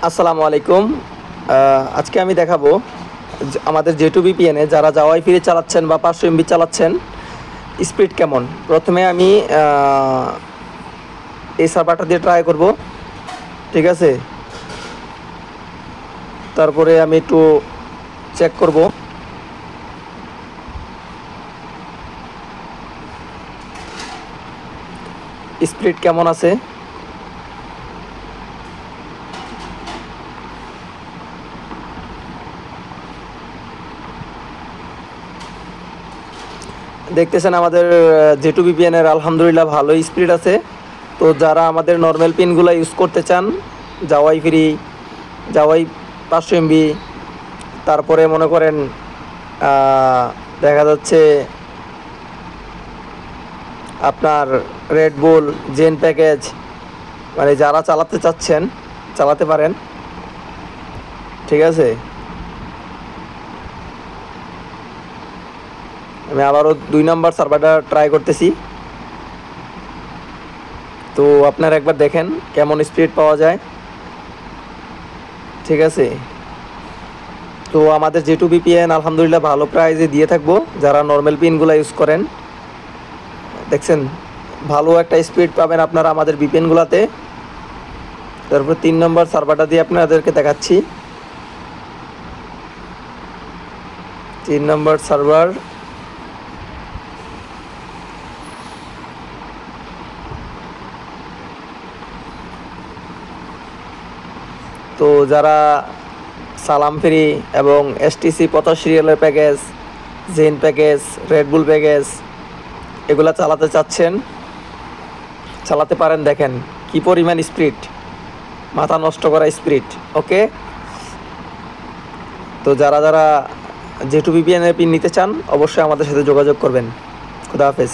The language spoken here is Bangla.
আসসালামু আলাইকুম। আজকে আমি দেখাবো আমাদের জে টু ভিপিএনে যারা জাওয়াই ফ্রি চালাচ্ছেন বা 500 এমবি চালাচ্ছেন স্পিড কেমন। প্রথমে আমি এই সার্ভারটা দিয়ে ট্রাই করব, ঠিক আছে। তারপরে আমি একটু চেক করব স্পিড কেমন আছে। দেখতেছেন আমাদের জে টু ভিপিএনের আলহামদুলিল্লাহ ভালো স্পিড আছে। তো যারা আমাদের নর্মাল পিনগুলো ইউজ করতে চান, জাওয়াই ফ্রি, জাওয়াই 500 এমবি, তারপরে মনে করেন দেখা যাচ্ছে আপনার রেডবুল জেন প্যাকেজ, মানে যারা চালাতে চাচ্ছেন চালাতে পারেন, ঠিক আছে। আমি আবারও 2 নম্বর সার্ভারটা ট্রাই করতেছি। তো আপনারা একবার দেখেন কেমন স্পিড পাওয়া যায়, ঠিক আছে। তো আমাদের জে টু ভিপিএন আলহামদুলিল্লাহ ভালো প্রাইজে দিয়ে থাকবো যারা নর্মাল পিনগুলো ইউজ করেন। দেখছেন ভালো একটা স্পিড পাবেন আপনারা আমাদের ভিপিএনগুলোতে। তারপর 3 নম্বর সার্ভারটা দিয়ে আপনাদেরকে দেখাচ্ছি। 3 নম্বর সার্ভার, তো যারা সালাম ফ্রি এবং এসটিসি 50 সিরিয়ালের package, Zen package, Red Bull package এগুলা চালাতে চাচ্ছেন চালাতে পারেন। দেখেন কি পরিমাণ স্পিড, মাথা নষ্ট করা স্পিড। ওকে, তো যারা যারা জে টু ভিপিএনের পিন নিতে চান অবশ্যই আমাদের সাথে যোগাযোগ করবেন। খুদা হাফেজ।